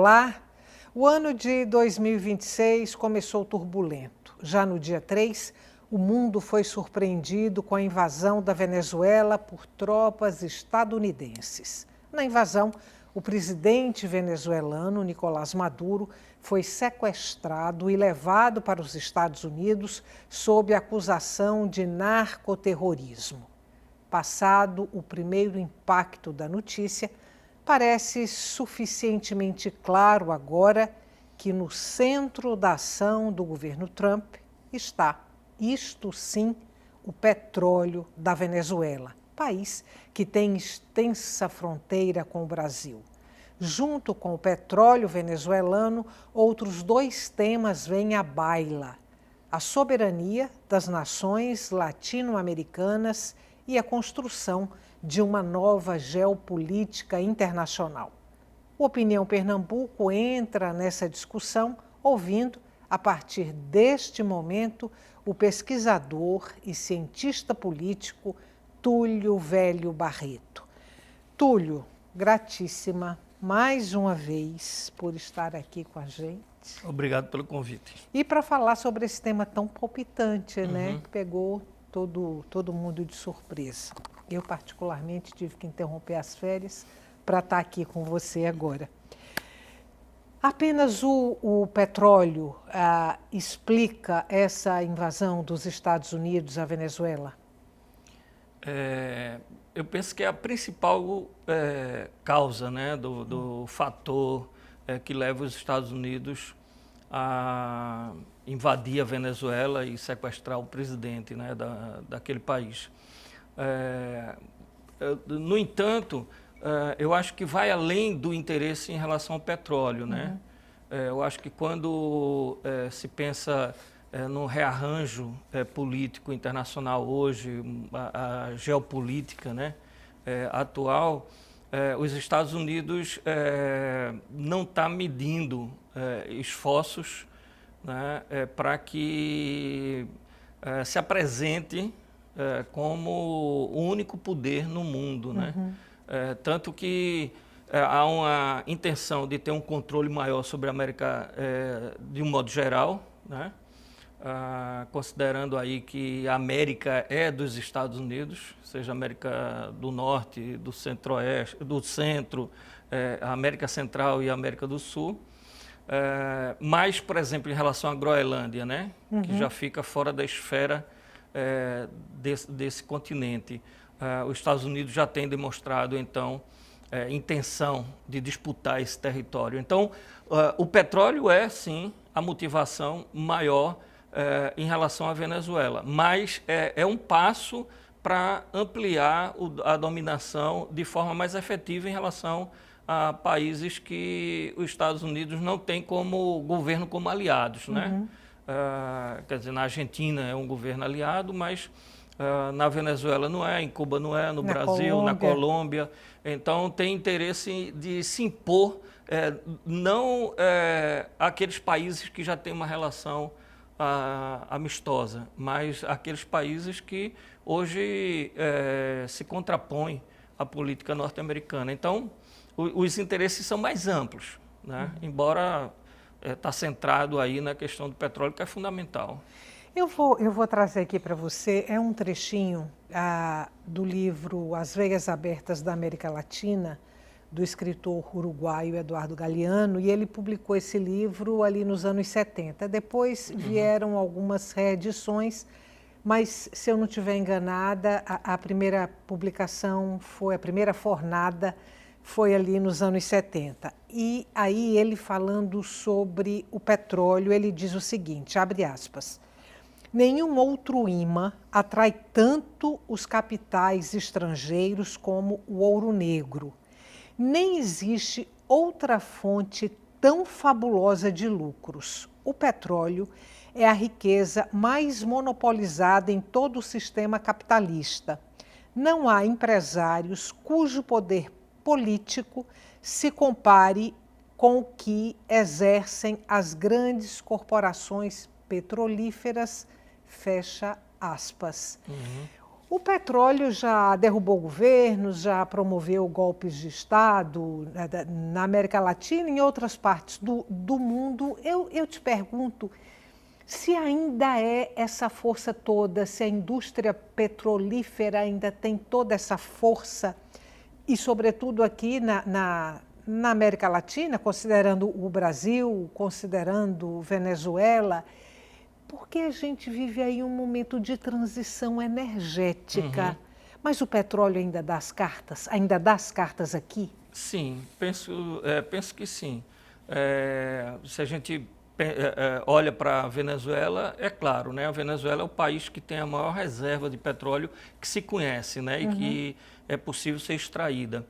Olá! O ano de 2026 começou turbulento. Já no dia 3, o mundo foi surpreendido com a invasão da Venezuela por tropas estadunidenses. Na invasão, o presidente venezuelano, Nicolás Maduro, foi sequestrado e levado para os Estados Unidos sob acusação de narcoterrorismo. Passado o primeiro impacto da notícia, parece suficientemente claro agora que no centro da ação do governo Trump está, isto sim, o petróleo da Venezuela, país que tem extensa fronteira com o Brasil. Junto com o petróleo venezuelano, outros dois temas vêm à baila: a soberania das nações latino-americanas e a construção de uma nova geopolítica internacional. O Opinião Pernambuco entra nessa discussão ouvindo, a partir deste momento, o pesquisador e cientista político Túlio Velho Barreto. Túlio, gratíssima mais uma vez por estar aqui com a gente. Obrigado pelo convite. E para falar sobre esse tema tão palpitante, né, que pegou todo mundo de surpresa. Eu, particularmente, tive que interromper as férias para estar aqui com você agora. Apenas o petróleo explica essa invasão dos Estados Unidos à Venezuela? Eu penso que é a principal causa, né, do fator que leva os Estados Unidos a invadir a Venezuela e sequestrar o presidente, né, daquele país. No entanto, eu acho que vai além do interesse em relação ao petróleo, né? Eu acho que quando se pensa no rearranjo político internacional hoje, a geopolítica, né, atual, os Estados Unidos não está medindo esforços, né, para que se apresente como o único poder no mundo, né? Tanto que há uma intenção de ter um controle maior sobre a América de um modo geral, né? Considerando aí que a América é dos Estados Unidos, seja a América do Norte, do Centro-Oeste, do Centro, a América Central e a América do Sul. Mas, por exemplo, em relação à Groenlândia, né? Que já fica fora da esfera desse continente. Os Estados Unidos já têm demonstrado, então, intenção de disputar esse território. Então, o petróleo é, sim, a motivação maior em relação à Venezuela, mas é um passo para ampliar a dominação de forma mais efetiva em relação a países que os Estados Unidos não têm como governo como aliados, né? Quer dizer, na Argentina é um governo aliado, mas na Venezuela não é, em Cuba não é, no Brasil, na Colômbia. Então tem interesse de se impor, não aqueles países que já têm uma relação amistosa, mas aqueles países que hoje se contrapõem à política norte-americana. Então, os interesses são mais amplos, né? Embora está centrado aí na questão do petróleo, que é fundamental. Eu vou trazer aqui para você, um trechinho do livro As Veias Abertas da América Latina, do escritor uruguaio Eduardo Galeano, e ele publicou esse livro ali nos anos 70. Depois vieram algumas reedições, mas, se eu não estiver enganada, a primeira publicação a primeira fornada foi ali nos anos 70. E aí ele, falando sobre o petróleo, ele diz o seguinte, abre aspas: nenhum outro imã atrai tanto os capitais estrangeiros como o ouro negro. Nem existe outra fonte tão fabulosa de lucros. O petróleo é a riqueza mais monopolizada em todo o sistema capitalista. Não há empresários cujo poder político se compare com o que exercem as grandes corporações petrolíferas, fecha aspas. O petróleo já derrubou governos, já promoveu golpes de Estado na América Latina e em outras partes do mundo. Eu te pergunto se ainda é essa força toda, se a indústria petrolífera ainda tem toda essa força e, sobretudo, aqui na América Latina, considerando o Brasil, considerando Venezuela, porque a gente vive aí um momento de transição energética. Mas o petróleo ainda dá as cartas aqui? Sim, penso que sim. Se a gente olha para a Venezuela, é claro, né? A Venezuela é o país que tem a maior reserva de petróleo que se conhece, né? E que é possível ser extraída.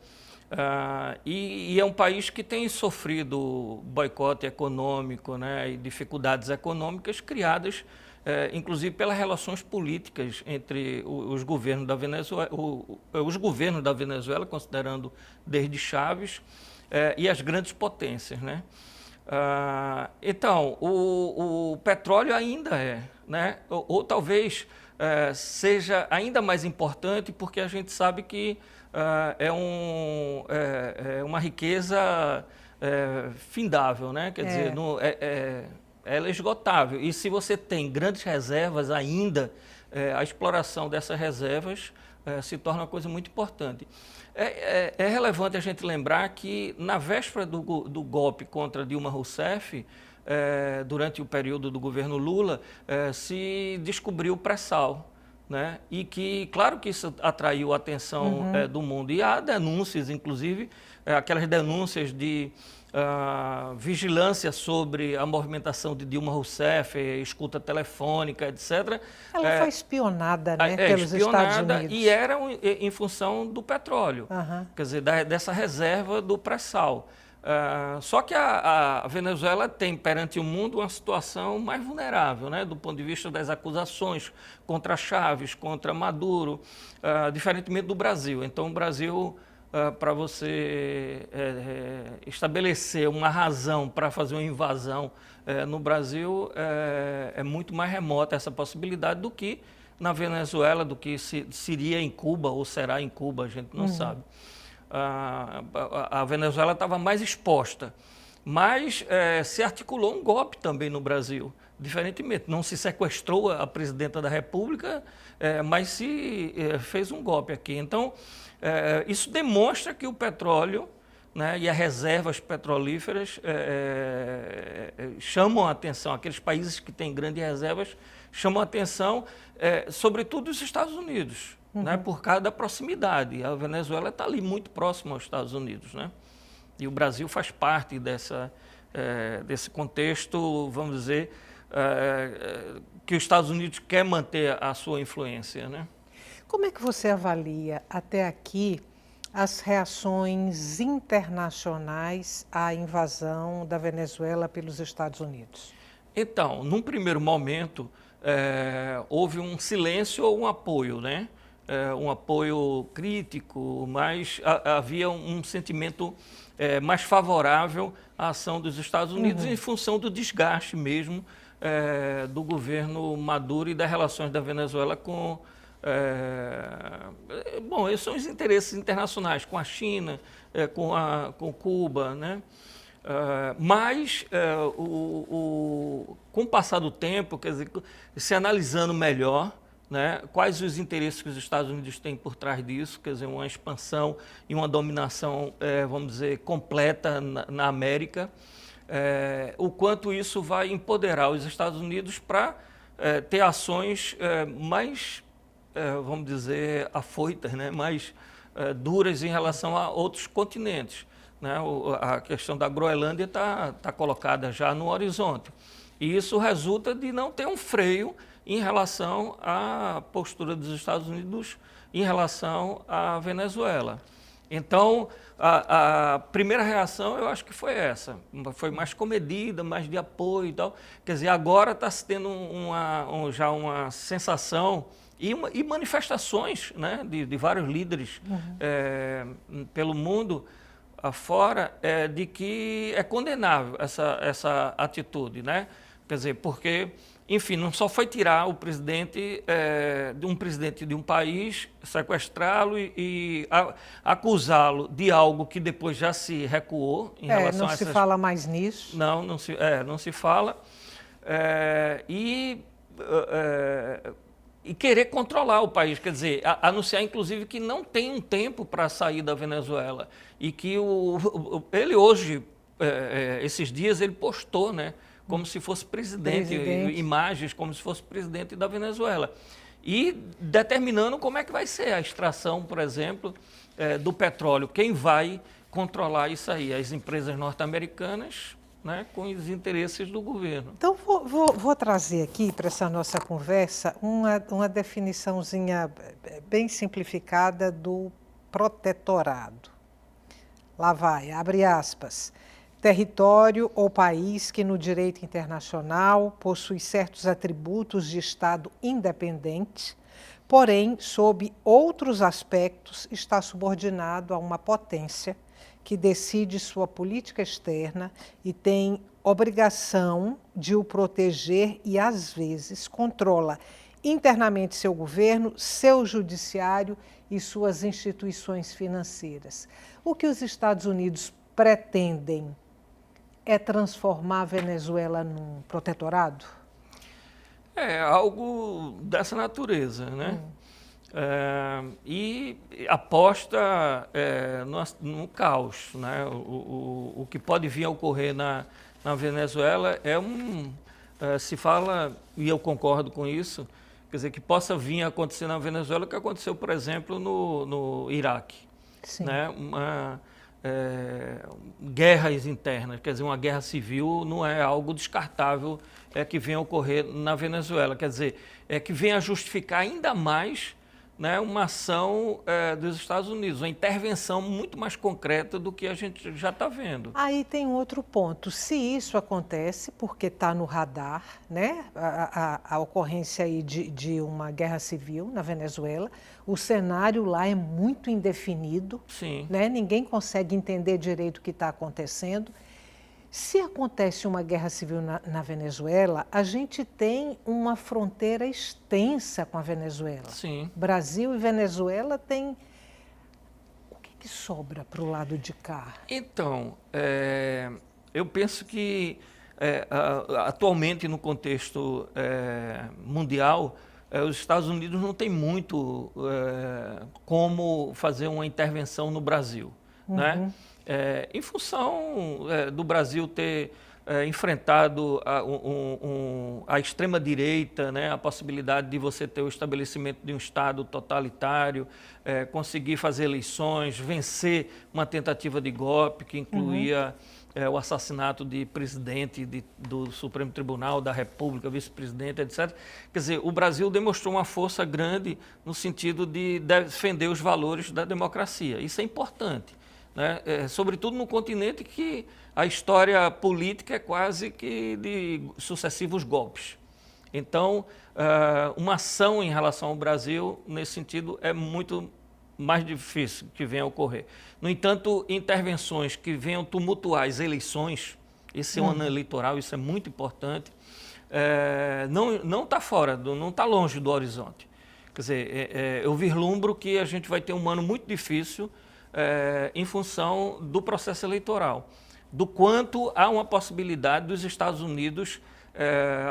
E é um país que tem sofrido boicote econômico, né, e dificuldades econômicas criadas, inclusive pelas relações políticas entre os governos da Venezuela, considerando desde Chávez, e as grandes potências, né? Então, o petróleo ainda né, ou talvez seja ainda mais importante porque a gente sabe que é uma riqueza findável, né? Quer dizer, ela é esgotável. E se você tem grandes reservas ainda, a exploração dessas reservas se torna uma coisa muito importante. É relevante a gente lembrar que na véspera do golpe contra Dilma Rousseff, durante o período do governo Lula, se descobriu o pré-sal. Né? E que, claro que isso atraiu a atenção do mundo. E há denúncias, inclusive, aquelas denúncias de vigilância sobre a movimentação de Dilma Rousseff, escuta telefônica, etc. Ela foi espionada, né, pelos Estados Unidos. E era em função do petróleo, quer dizer, dessa reserva do pré-sal. Só que a Venezuela tem perante o mundo uma situação mais vulnerável, né, do ponto de vista das acusações contra Chávez, contra Maduro, diferentemente do Brasil. Então, o Brasil, para você estabelecer uma razão para fazer uma invasão no Brasil, é muito mais remota essa possibilidade do que na Venezuela, do que seria em Cuba ou será em Cuba, a gente não sabe. A Venezuela estava mais exposta, mas se articulou um golpe também no Brasil, diferentemente. Não se sequestrou a presidenta da República, mas se fez um golpe aqui. Então, isso demonstra que o petróleo, né, e as reservas petrolíferas chamam a atenção. Aqueles países que têm grandes reservas chamam a atenção, sobretudo os Estados Unidos. Né, por causa da proximidade. A Venezuela está ali muito próxima aos Estados Unidos, né? E o Brasil faz parte desse contexto, vamos dizer, que os Estados Unidos quer manter a sua influência, né? Como é que você avalia até aqui as reações internacionais à invasão da Venezuela pelos Estados Unidos? Então, num primeiro momento, houve um silêncio ou um apoio, né? Um apoio crítico, mas havia um sentimento mais favorável à ação dos Estados Unidos em função do desgaste mesmo do governo Maduro e das relações da Venezuela com... bom, esses são os interesses internacionais, com a China, com Cuba, né? Mas, com o passar do tempo, quer dizer, se analisando melhor, né, quais os interesses que os Estados Unidos têm por trás disso, quer dizer, uma expansão e uma dominação, vamos dizer, completa na América, o quanto isso vai empoderar os Estados Unidos para ter ações mais, vamos dizer, afoitas, né, mais duras em relação a outros continentes. Né? A questão da Groenlândia está colocada já no horizonte. E isso resulta de não ter um freio em relação à postura dos Estados Unidos em relação à Venezuela. Então, a primeira reação eu acho que foi essa, foi mais comedida, mais de apoio e tal. Quer dizer, agora está se tendo já uma sensação e manifestações, né, de vários líderes pelo mundo afora, de que é condenável essa atitude, né? Quer dizer, porque, enfim, não só foi tirar o presidente de um presidente de um país, sequestrá-lo e acusá-lo de algo que depois já se recuou em relação Não a se essas... fala mais nisso. Não se fala. E querer controlar o país, quer dizer, anunciar inclusive que não tem um tempo para sair da Venezuela e que ele hoje, esses dias, ele postou, né, como se fosse presidente, imagens como se fosse presidente da Venezuela e determinando como é que vai ser a extração, por exemplo, do petróleo, quem vai controlar isso aí, as empresas norte-americanas, né, com os interesses do governo. Então, vou trazer aqui para essa nossa conversa uma definiçãozinha bem simplificada do protetorado. Lá vai, abre aspas, território ou país que no direito internacional possui certos atributos de Estado independente, porém, sob outros aspectos, está subordinado a uma potência que decide sua política externa e tem obrigação de o proteger e, às vezes, controla internamente seu governo, seu judiciário e suas instituições financeiras. O que os Estados Unidos pretendem é transformar a Venezuela num protetorado? É algo dessa natureza, né? E aposta no caos, né? O que pode vir a ocorrer na Venezuela se fala, e eu concordo com isso, quer dizer, que possa vir a acontecer na Venezuela o que aconteceu, por exemplo, no Iraque. Sim. Né? Guerras internas, quer dizer, uma guerra civil não é algo descartável que venha a ocorrer na Venezuela, quer dizer, que venha a justificar ainda mais, né, uma ação dos Estados Unidos, uma intervenção muito mais concreta do que a gente já está vendo. Aí tem outro ponto. Se isso acontece, porque está no radar, né, a ocorrência aí de uma guerra civil na Venezuela, o cenário lá é muito indefinido, Sim. Né, ninguém consegue entender direito o que está acontecendo. Se acontece uma guerra civil na Venezuela, a gente tem uma fronteira extensa com a Venezuela. Sim. Brasil e Venezuela tem... O que sobra para o lado de cá? Então, eu penso que atualmente no contexto mundial, os Estados Unidos não tem muito como fazer uma intervenção no Brasil, né? Em função do Brasil ter enfrentado a extrema-direita, né, a possibilidade de você ter o estabelecimento de um Estado totalitário, conseguir fazer eleições, vencer uma tentativa de golpe que incluía o assassinato de presidente do Supremo Tribunal da República, vice-presidente, etc. Quer dizer, o Brasil demonstrou uma força grande no sentido de defender os valores da democracia. Isso é importante. Né? Sobretudo no continente que a história política é quase que de sucessivos golpes. Então, uma ação em relação ao Brasil, nesse sentido, é muito mais difícil que venha a ocorrer. No entanto, intervenções que venham tumultuar as eleições, esse ano eleitoral, isso é muito importante, não está fora, não está longe do horizonte. Quer dizer, eu vislumbro que a gente vai ter um ano muito difícil em função do processo eleitoral, do quanto há uma possibilidade dos Estados Unidos,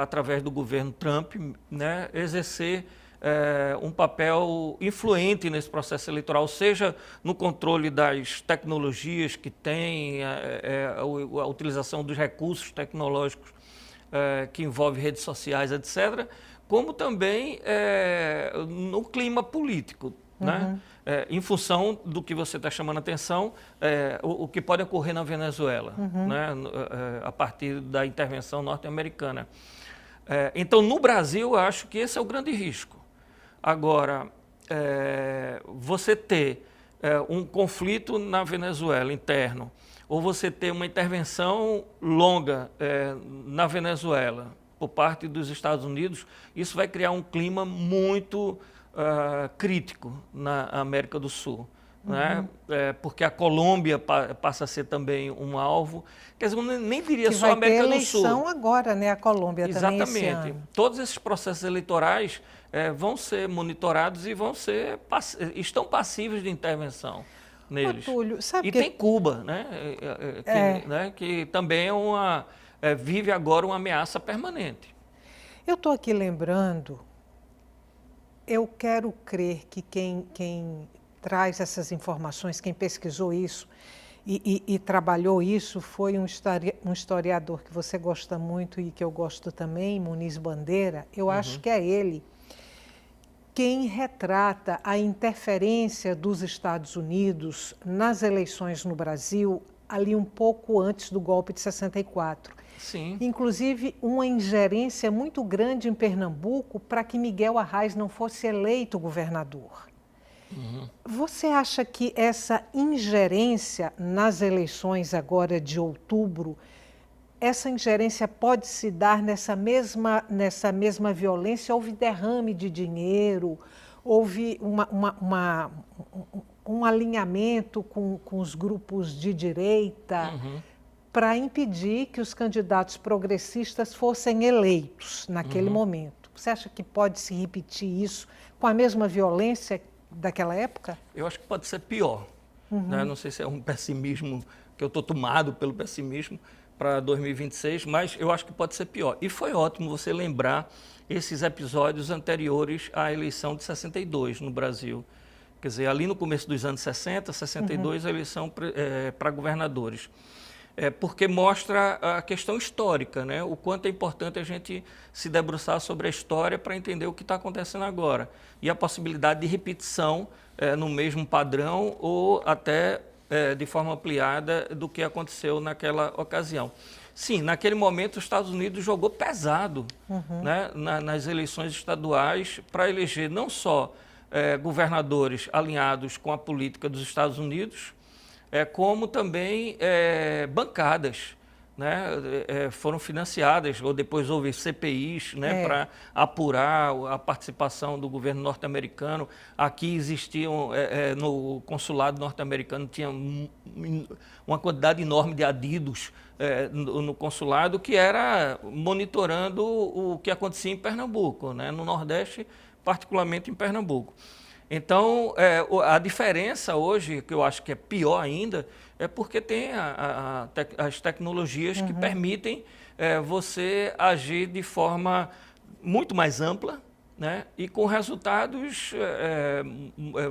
através do governo Trump, né, exercer um papel influente nesse processo eleitoral, seja no controle das tecnologias que tem, a utilização dos recursos tecnológicos que envolve redes sociais, etc., como também no clima político. Né? Em função do que você está chamando a atenção, o que pode ocorrer na Venezuela, né? A partir da intervenção norte-americana. Então, no Brasil, eu acho que esse é o grande risco. Agora, você ter um conflito na Venezuela interno, ou você ter uma intervenção longa na Venezuela por parte dos Estados Unidos, isso vai criar um clima muito crítico na América do Sul, né? Porque a Colômbia passa a ser também um alvo. Quer dizer, eu nem diria que só a América do Sul. Vai ter eleição agora, né? A Colômbia também esse Exatamente. ano. Todos esses processos eleitorais vão ser monitorados e estão passíveis de intervenção neles. Túlio, sabe E que... tem Cuba, né? Que também vive agora uma ameaça permanente. Eu estou aqui lembrando, eu quero crer que quem traz essas informações, quem pesquisou isso e trabalhou isso foi um historiador que você gosta muito e que eu gosto também, Muniz Bandeira. Eu acho que é ele quem retrata a interferência dos Estados Unidos nas eleições no Brasil ali um pouco antes do golpe de 64. Sim. Inclusive, uma ingerência muito grande em Pernambuco para que Miguel Arraes não fosse eleito governador. Você acha que essa ingerência nas eleições agora de outubro, essa ingerência pode se dar nessa mesma violência? Houve derrame de dinheiro, houve um alinhamento com os grupos de direita para impedir que os candidatos progressistas fossem eleitos naquele momento. Você acha que pode se repetir isso com a mesma violência daquela época? Eu acho que pode ser pior. Né? Não sei se é um pessimismo, que eu estou tomado pelo pessimismo para 2026, mas eu acho que pode ser pior. E foi ótimo você lembrar esses episódios anteriores à eleição de 62 no Brasil. Quer dizer, ali no começo dos anos 60, 62, a eleição para governadores. Porque mostra a questão histórica, né? O quanto é importante a gente se debruçar sobre a história para entender o que está acontecendo agora. E a possibilidade de repetição no mesmo padrão ou até de forma ampliada do que aconteceu naquela ocasião. Sim, naquele momento os Estados Unidos jogou pesado né? Nas eleições estaduais para eleger não só governadores alinhados com a política dos Estados Unidos, como também bancadas, né? Foram financiadas, ou depois houve CPIs né? Para apurar a participação do governo norte-americano. Aqui existiam, no consulado norte-americano, tinha uma quantidade enorme de adidos no consulado que era monitorando o que acontecia em Pernambuco, né? No Nordeste, particularmente em Pernambuco. Então, a diferença hoje, que eu acho que é pior ainda, é porque tem as tecnologias que permitem você agir de forma muito mais ampla, né? E com resultados,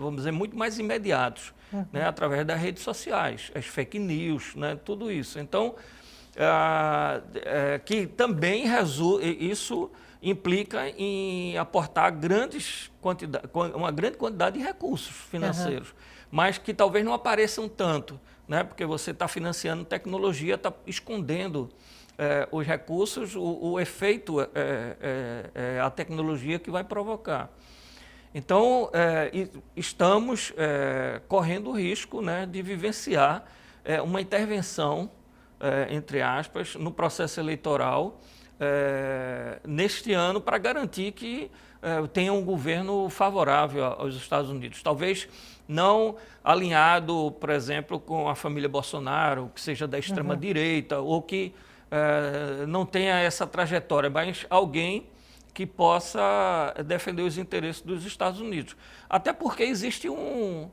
vamos dizer, muito mais imediatos, né? Através das redes sociais, as fake news, né? Tudo isso. Então, que também isso implica em aportar uma grande quantidade de recursos financeiros, mas que talvez não apareçam tanto, né? Porque você está financiando tecnologia, está escondendo os recursos, o efeito a tecnologia que vai provocar. Então, estamos correndo o risco né, de vivenciar uma intervenção, entre aspas, no processo eleitoral, neste ano para garantir que tenha um governo favorável aos Estados Unidos. Talvez não alinhado, por exemplo, com a família Bolsonaro, que seja da extrema-direita, ou que não tenha essa trajetória, mas alguém que possa defender os interesses dos Estados Unidos. Até porque existe um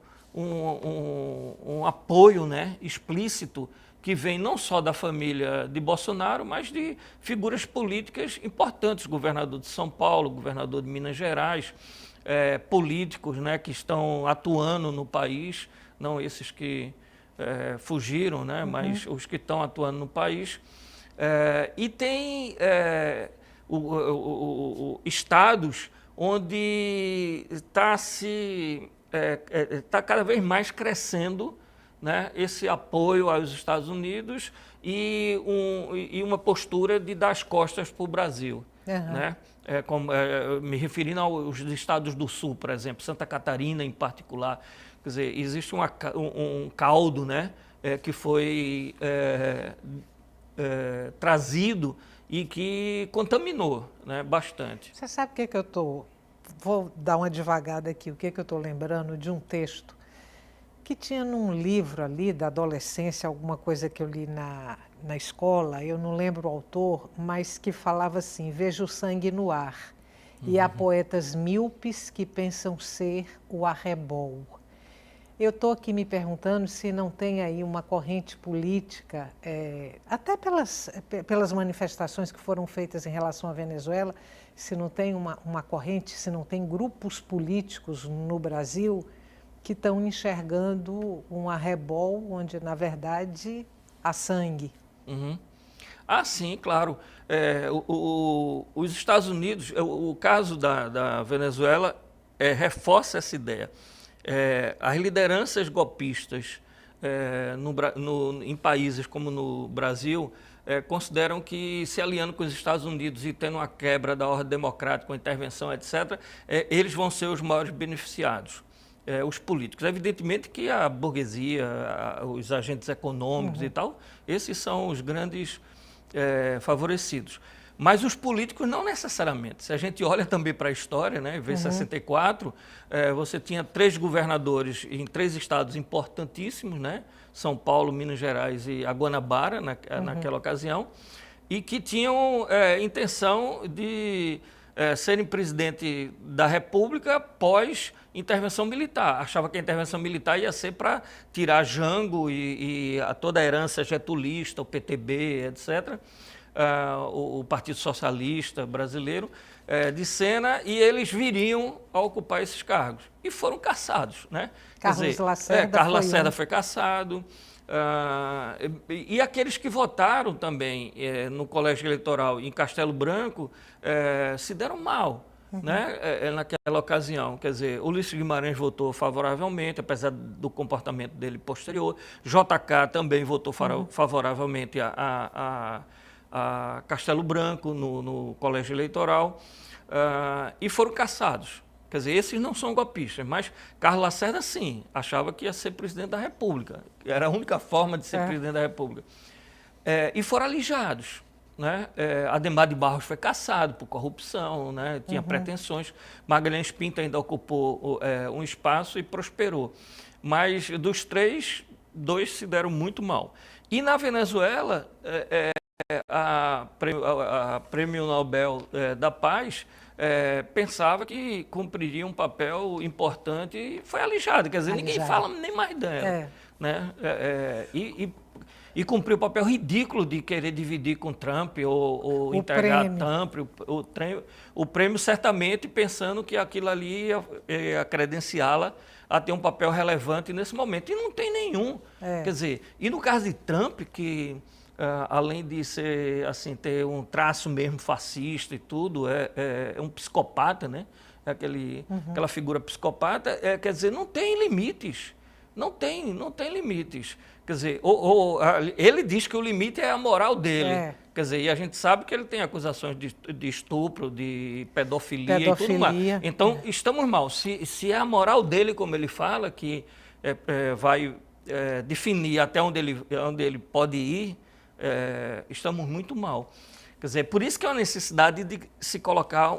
apoio né, explícito que vem não só da família de Bolsonaro, mas de figuras políticas importantes, governador de São Paulo, governador de Minas Gerais, políticos né, que estão atuando no país, não esses que fugiram, né, mas os que estão atuando no país. E tem estados onde está cada vez mais crescendo né, esse apoio aos Estados Unidos e uma postura de dar as costas para o Brasil. Né? Me referindo aos estados do Sul, por exemplo, Santa Catarina em particular. Quer dizer, existe um caldo né, que foi trazido e que contaminou né, bastante. Você sabe o que eu estou... Vou dar uma devagada aqui. O que eu estou lembrando de um texto que tinha num livro ali da adolescência, alguma coisa que eu li na escola, eu não lembro o autor, mas que falava assim: veja o sangue no ar. E há poetas míopes que pensam ser o arrebol. Eu estou aqui me perguntando se não tem aí uma corrente política, até pelas manifestações que foram feitas em relação à Venezuela, se não tem uma corrente, se não tem grupos políticos no Brasil que estão enxergando um arrebol onde, na verdade, há sangue. Uhum. Ah, sim, claro. Os Estados Unidos, o caso da Venezuela reforça essa ideia. As lideranças golpistas em países como no Brasil consideram que, se aliando com os Estados Unidos e tendo uma quebra da ordem democrática, com intervenção, etc., eles vão ser os maiores beneficiados. Os políticos. Evidentemente que a burguesia, os agentes econômicos e tal, esses são os grandes favorecidos. Mas os políticos não necessariamente. Se a gente olha também para a história, né, vê 64, você tinha 3 governadores em 3 estados importantíssimos, né, São Paulo, Minas Gerais e a Guanabara, naquela ocasião, e que tinham intenção de serem presidente da República após intervenção militar. Achava que a intervenção militar ia ser para tirar Jango e toda a herança getulista, o PTB, etc., o Partido Socialista Brasileiro, de cena, e eles viriam a ocupar esses cargos. E foram caçados, né? Carlos Lacerda foi caçado. E aqueles que votaram também no colégio eleitoral em Castelo Branco se deram mal, né? Naquela ocasião. Quer dizer, Ulisses Guimarães votou favoravelmente, apesar do comportamento dele posterior. JK também votou favoravelmente a Castelo Branco no colégio eleitoral, e foram caçados. Quer dizer, esses não são golpistas, mas Carlos Lacerda, sim, achava que ia ser presidente da República. Era a única forma de ser presidente da República. E foram alijados, né? Adhemar de Barros foi caçado por corrupção, né? Tinha pretensões. Magalhães Pinto ainda ocupou um espaço e prosperou. Mas dos 3, 2 se deram muito mal. E na Venezuela, a Prêmio Nobel da Paz pensava que cumpriria um papel importante e foi alijado. Quer dizer, ninguém fala nem mais dela. Né? E cumpriu o papel ridículo de querer dividir com Trump ou entregar Trump o prêmio, certamente pensando que aquilo ali ia credenciá-la a ter um papel relevante nesse momento. E não tem nenhum. Quer dizer, e no caso de Trump, que além de ser, assim, ter um traço mesmo fascista e tudo, é um psicopata, né? Aquela figura psicopata, quer dizer, não tem limites. Não tem limites. Quer dizer, ele diz que o limite é a moral dele. Quer dizer, e a gente sabe que ele tem acusações de estupro, de pedofilia e tudo mais. Então, estamos mal. Se é a moral dele, como ele fala, que vai definir até onde ele pode ir, estamos muito mal. Quer dizer, por isso que é a necessidade de se colocar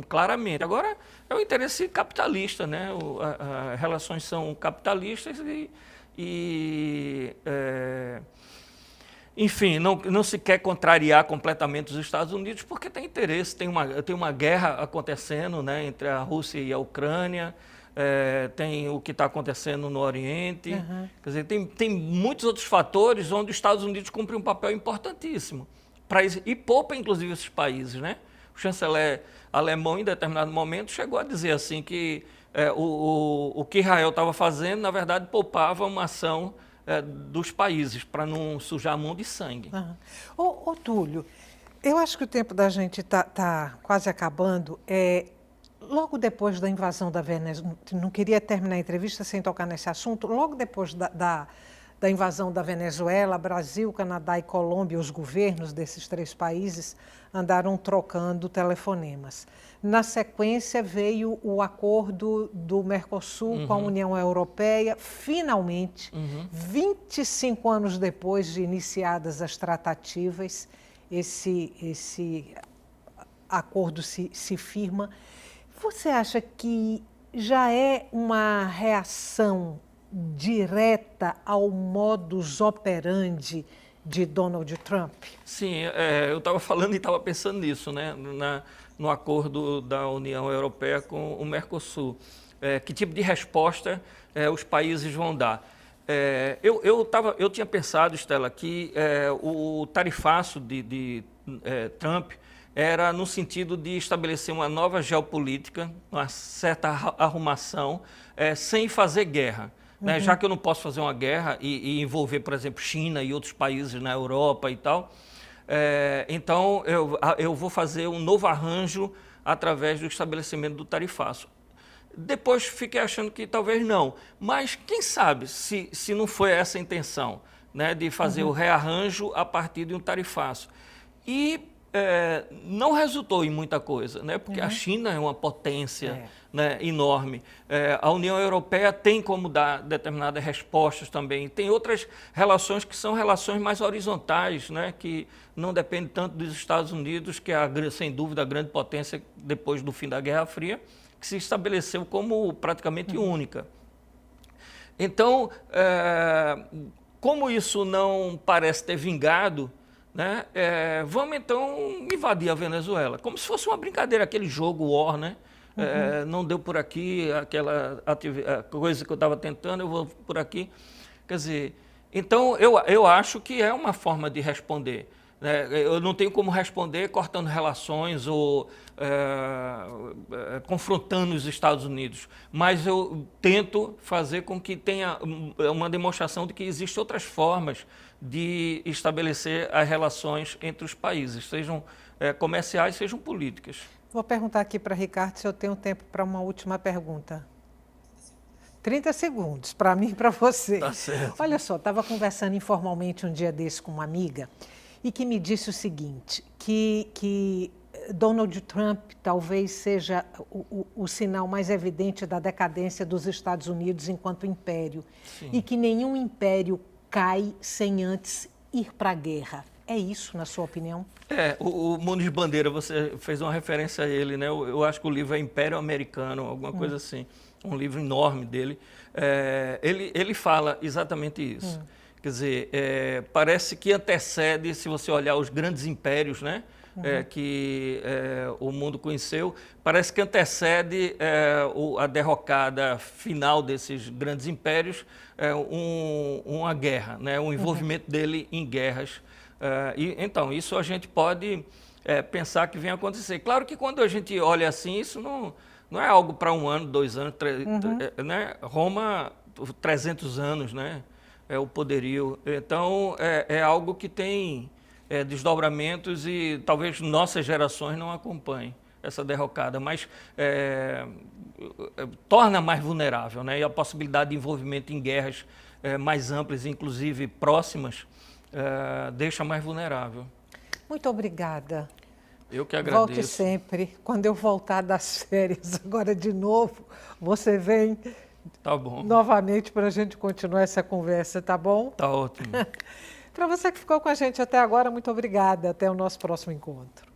claramente. Agora, é o interesse capitalista, né? As relações são capitalistas enfim, não se quer contrariar completamente os Estados Unidos porque tem interesse, tem uma guerra acontecendo, né, entre a Rússia e a Ucrânia, tem o que está acontecendo no Oriente, quer dizer, tem muitos outros fatores onde os Estados Unidos cumprem um papel importantíssimo e poupa, inclusive, esses países, né? O chanceler alemão, em determinado momento, chegou a dizer assim que o que Israel estava fazendo, na verdade, poupava uma ação dos países, para não sujar a mão de sangue. Ô, Túlio, eu acho que o tempo da gente está quase acabando. Logo depois da invasão da Venezuela, não queria terminar a entrevista sem tocar nesse assunto, logo depois da invasão da Venezuela, Brasil, Canadá e Colômbia, os governos desses 3 países andaram trocando telefonemas. Na sequência veio o acordo do Mercosul com a União Europeia, finalmente, 25 anos depois de iniciadas as tratativas, esse acordo se firma. Você acha que já é uma reação direta ao modus operandi de Donald Trump? Sim, eu estava falando e estava pensando nisso, né? No acordo da União Europeia com o Mercosul. Que tipo de resposta os países vão dar? Eu tinha pensado, Stella, que o tarifaço de Trump era no sentido de estabelecer uma nova geopolítica, uma certa arrumação, sem fazer guerra. Né? Já que eu não posso fazer uma guerra e envolver, por exemplo, China e outros países na Europa e tal, então eu vou fazer um novo arranjo através do estabelecimento do tarifaço. Depois fiquei achando que talvez não, mas quem sabe se não foi essa a intenção, né, de fazer o rearranjo a partir de um tarifaço. E não resultou em muita coisa, né, porque a China é uma potência né, enorme. A União Europeia tem como dar determinadas respostas também. Tem outras relações que são relações mais horizontais, né, que não dependem tanto dos Estados Unidos, que é, sem dúvida, a grande potência depois do fim da Guerra Fria, que se estabeleceu como praticamente única. Então, como isso não parece ter vingado, né, vamos então invadir a Venezuela, como se fosse uma brincadeira, aquele jogo War, né? Não deu por aqui, aquela coisa que eu estava tentando, eu vou por aqui. Quer dizer, então eu acho que é uma forma de responder. Eu não tenho como responder cortando relações ou confrontando os Estados Unidos, mas eu tento fazer com que tenha uma demonstração de que existem outras formas de estabelecer as relações entre os países, sejam comerciais, sejam políticas. Vou perguntar aqui para Ricardo se eu tenho tempo para uma última pergunta. 30 segundos, para mim e para você. Tá certo. Olha só, estava conversando informalmente um dia desse com uma amiga e que me disse o seguinte, que Donald Trump talvez seja o sinal mais evidente da decadência dos Estados Unidos enquanto império. Sim. E que nenhum império cai sem antes ir para a guerra. É isso, na sua opinião? O Muniz Bandeira, você fez uma referência a ele, né? Eu acho que o livro é Império Americano, alguma coisa assim. Um livro enorme dele. Ele fala exatamente isso. Quer dizer, parece que antecede, se você olhar os grandes impérios, né? Que o mundo conheceu, parece que antecede a derrocada final desses grandes impérios, uma guerra, né? Um envolvimento dele em guerras. Então, isso a gente pode pensar que vem acontecer. Claro que quando a gente olha assim, isso não é algo para 1 ano, 2 anos, né? Roma, 300 anos, né? O poderio. Então, é algo que tem desdobramentos e talvez nossas gerações não acompanhem essa derrocada, mas torna mais vulnerável, né? E a possibilidade de envolvimento em guerras mais amplas, inclusive próximas, deixa mais vulnerável. Muito obrigada. Eu que agradeço. Volte sempre. Quando eu voltar das férias, agora de novo, você vem novamente para a gente continuar essa conversa, tá bom? Tá ótimo. Para você que ficou com a gente até agora, muito obrigada. Até o nosso próximo encontro.